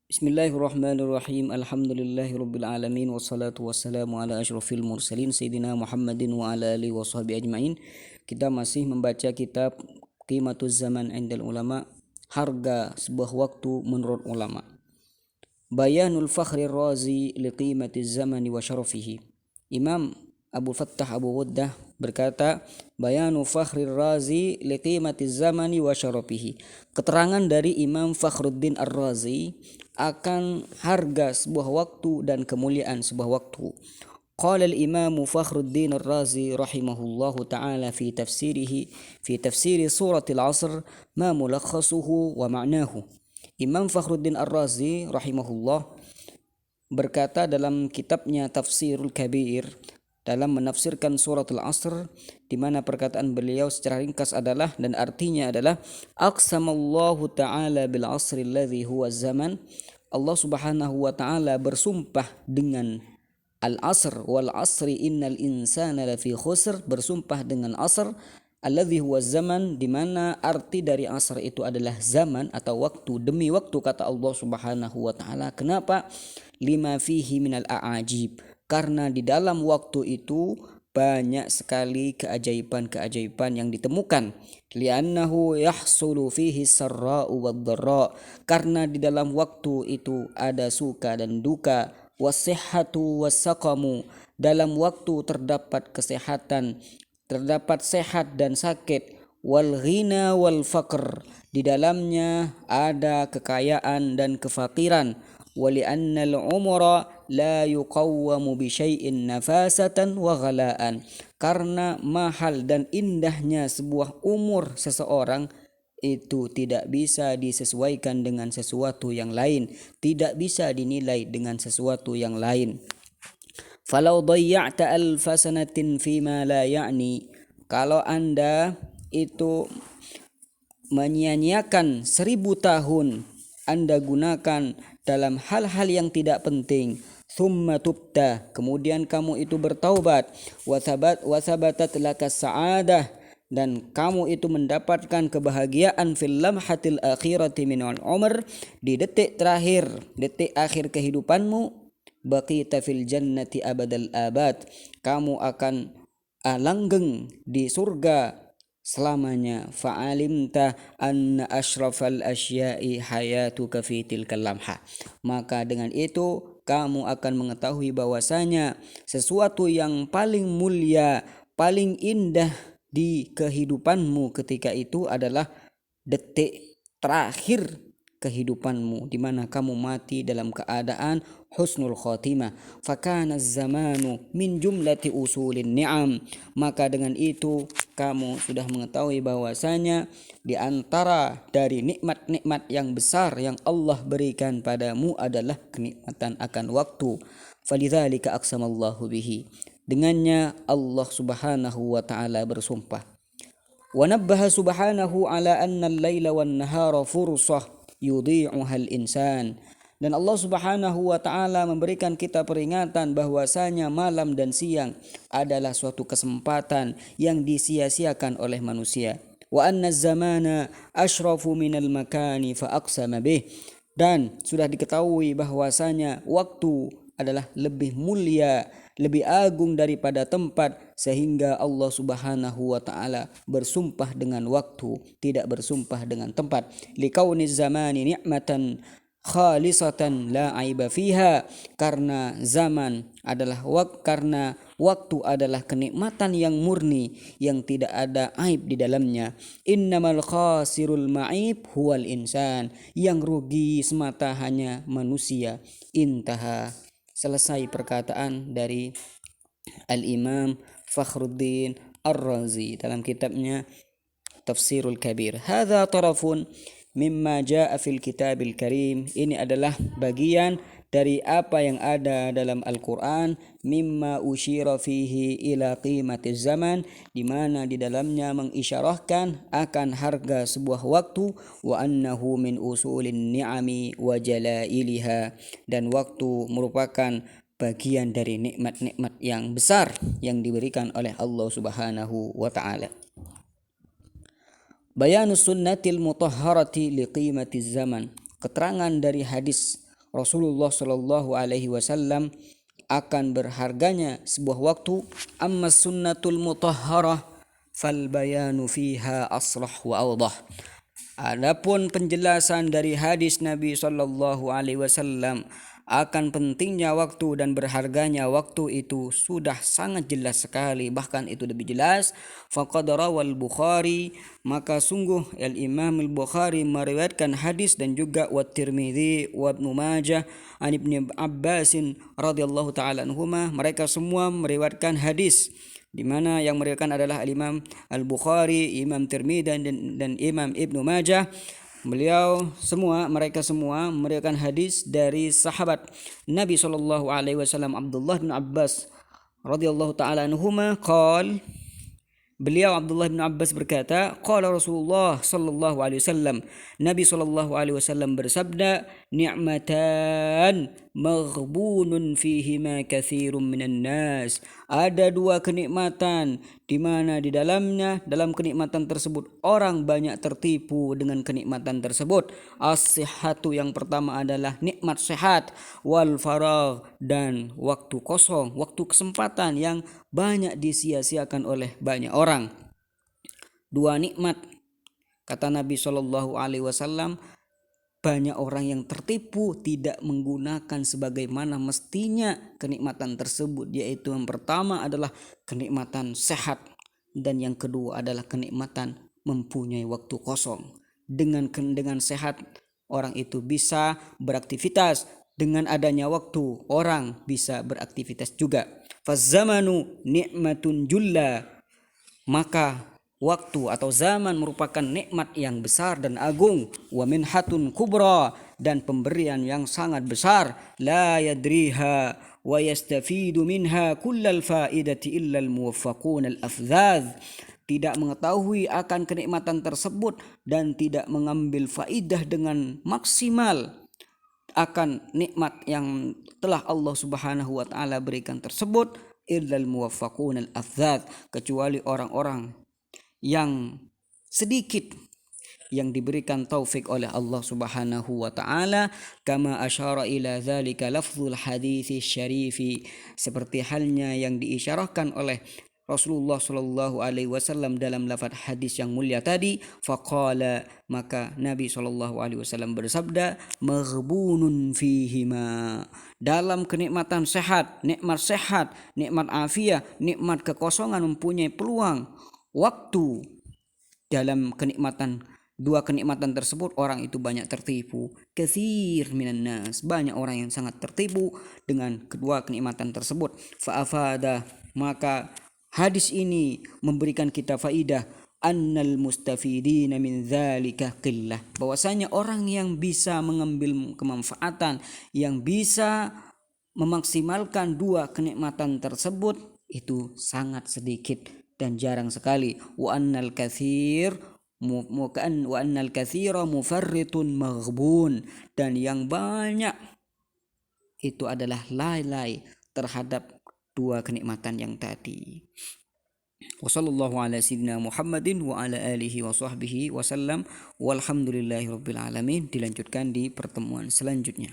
Bismillahirrahmanirrahim. Alhamdulillahirabbil alamin wassalatu wassalamu ala asyrofil mursalin sayyidina Muhammadin wa ala alihi washabihi ajmain. Kita masih membaca kitab Qimatuz Zaman Indal Ulama, harga sebuah waktu menurut ulama. Bayanul Fakhri Razi liqimatiz zamani wa syarafihi. Imam Abu Fattah Abu Ghuddah berkata, Bayanu Fakhri Razi liqimatiz zamani wa syarafihi. Keterangan dari Imam Fakhruddin Ar-Razi akan harga sebuah waktu dan kemuliaan sebuah waktu. Qala al-Imam Fakhruddin Ar-Razi rahimahullahu ta'ala fi tafsiri suratil Asr ma mulakhasuhu wa ma'nahu. Imam Fakhruddin Ar-Razi rahimahullah berkata dalam kitabnya Tafsirul Kabir dalam menafsirkan surat Al-Asr, di mana perkataan beliau secara ringkas adalah dan artinya adalah aqsamallahu ta'ala bil asri alladhi huwa zaman. Allah Subhanahu wa ta'ala bersumpah dengan al-asr wal asri innal insana lafi khusr, bersumpah dengan asr alladhi huwa zaman, di mana arti dari asr itu adalah zaman atau waktu, demi waktu kata Allah Subhanahu wa ta'ala. Kenapa? Lima fihi minal a'ajib, karena di dalam waktu itu banyak sekali keajaiban-keajaiban yang ditemukan. Li'annahu yahsulu fihi sarra'u wad-dharra, karena di dalam waktu itu ada suka dan duka. Wasihhatu wassaqamu, dalam waktu terdapat kesehatan, terdapat sehat dan sakit. Wal ghina wal faqr, di dalamnya ada kekayaan dan kefakiran. Wali annal umra la yuqawwamu bi syai'in nafasatan wa ghala'an, karena mahal dan indahnya sebuah umur seseorang itu tidak bisa disesuaikan dengan sesuatu yang lain, tidak bisa dinilai dengan sesuatu yang lain. Falau dayya'ta alfa sanatin fima la ya'ni, kalau Anda itu menyia-nyiakan 1000 tahun Anda gunakan dalam hal-hal yang tidak penting, thumma tubta, kemudian kamu itu bertaubat, wa thabatat lakas sa'adah, dan kamu itu mendapatkan kebahagiaan fil lamhatil akhirati minal umr, di detik terakhir, detik akhir kehidupanmu, baqita fil jannati abadal abad, kamu akan langgeng di surga selamanya. Fa'alimta anna ashrafal asya'i hayatuka fi tilkal lamha, maka dengan itu kamu akan mengetahui bahwasanya sesuatu yang paling mulia, paling indah di kehidupanmu ketika itu adalah detik terakhir kehidupanmu, di mana kamu mati dalam keadaan husnul khotimah. Fakana zamanu min jumlati usulin ni'am, maka dengan itu kamu sudah mengetahui bahwasanya di antara dari nikmat-nikmat yang besar yang Allah berikan padamu adalah kenikmatan akan waktu. Falidzalika aqsamallahu bihi, dengannya Allah Subhanahu wa ta'ala bersumpah. Wa nabbaha subhanahu ala anna al-laila wan nahara fursah yudhi'uhal insan, dan Allah Subhanahu wa ta'ala memberikan kita peringatan bahwasanya malam dan siang adalah suatu kesempatan yang disia-siakan oleh manusia. Wa anna zamana ashrafu minal makani fa aqsama bih, dan sudah diketahui bahwasanya waktu adalah lebih mulia, lebih agung daripada tempat, sehingga Allah Subhanahu wa ta'ala bersumpah dengan waktu, tidak bersumpah dengan tempat. Liqauniz zamani ni'matan khalisatan la aiba fiha, karena zaman adalah karena waktu adalah kenikmatan yang murni yang tidak ada aib di dalamnya. Innamal khasirul ma'ib huwal insan, yang rugi semata hanya manusia. Intaha, selesai perkataan dari Al-Imam Fakhruddin Ar-Razi dalam kitabnya Tafsirul Kabir. Hadza tarafun mimma jaa fil kitabil karim, ini adalah bagian dari apa yang ada dalam Al-Quran. Mimma usyira fihi ila qimatiz zaman, di mana di dalamnya mengisyarahkan akan harga sebuah waktu. Wa annahu min usulin ni'ami wa jalailiha, dan waktu merupakan bagian dari nikmat-nikmat yang besar yang diberikan oleh Allah Subhanahu wa ta'ala. Bayanus sunnatil mutahharati liqimatiz zaman, keterangan dari hadis Rasulullah Shallallahu Alaihi Wasallam akan berharganya sebuah waktu. Amma sunnatul mutahharah fal bayanu fiha aslah wa awdah. Adapun penjelasan dari hadis Nabi Shallallahu Alaihi Wasallam akan pentingnya waktu dan berharganya waktu itu sudah sangat jelas sekali, bahkan itu lebih jelas. Faqad rawal Bukhari, maka sungguh Imam Al-Bukhari meriwayatkan hadis, dan juga wa Tirmidzi wa Ibnu Majah an Ibnu Abbas radhiyallahu taala anhuma, mereka semua meriwayatkan hadis, di mana yang meriwayatkan adalah Imam Al-Bukhari, Imam Tirmidzi dan Imam Ibnu Majah. Mereka semua meriwayatkan hadis dari sahabat Nabi sallallahu alaihi wasallam Abdullah bin Abbas radhiyallahu taala anhuma qala, beliau Abdullah bin Abbas berkata, qala Rasulullah sallallahu alaihi wasallam, Nabi sallallahu alaihi wasallam bersabda, ni'matan maghbunun fihima katsirun minan nas. Ada dua kenikmatan di mana di dalamnya, dalam kenikmatan tersebut orang banyak tertipu dengan kenikmatan tersebut. As-sihhatu, yang pertama adalah nikmat sehat, wal faragh, dan waktu kosong, waktu kesempatan yang banyak disia-siakan oleh banyak orang. Dua nikmat, kata Nabi Shallallahu Alaihi Wasallam, banyak orang yang tertipu, tidak menggunakan sebagaimana mestinya kenikmatan tersebut, yaitu yang pertama adalah kenikmatan sehat, dan yang kedua adalah kenikmatan mempunyai waktu kosong. Dengan sehat orang itu bisa beraktivitas, dengan adanya waktu orang bisa beraktivitas juga. Fazamanu ni'matun julla, maka waktu atau zaman merupakan nikmat yang besar dan agung. Wa minhatun kubra, dan pemberian yang sangat besar. La yadriha wa yastafidu minha kullal faidati illa al muwaffaqun al afdhadh. Tidak mengetahui akan kenikmatan tersebut dan tidak mengambil faidah dengan maksimal akan nikmat yang telah Allah Subhanahu wa taala berikan tersebut, illal muwaffaqun al afdhadh, kecuali orang-orang yang sedikit yang diberikan taufik oleh Allah Subhanahu wa taala. Kama asyara ila dzalika lafzul hadits syarifi, seperti halnya yang diisyarahkan oleh Rasulullah Shallallahu Alaihi Wasallam dalam lafaz hadis yang mulia tadi. Faqala, maka Nabi Shallallahu Alaihi Wasallam bersabda, maghbunun fihima, dalam kenikmatan sehat, nikmat afiah, nikmat kekosongan mempunyai peluang waktu. Dalam dua kenikmatan tersebut orang itu banyak tertipu. Katsir minan nas, banyak orang yang sangat tertipu dengan kedua kenikmatan tersebut. Fa'afada, maka hadis ini memberikan kita faidah, annal mustafidina min dzalika qillah, bahwasanya orang yang bisa mengambil kemanfaatan, yang bisa memaksimalkan dua kenikmatan tersebut itu sangat sedikit dan jarang sekali. Wa annal katsira mufarritun maghbun, dan yang banyak itu adalah lalai terhadap dua kenikmatan yang tadi. Wassallallahu ala sayyidina Muhammadin wa ala alihi wa sahbihi wasallam, walhamdulillahirabbil alamin. Dilanjutkan di pertemuan selanjutnya.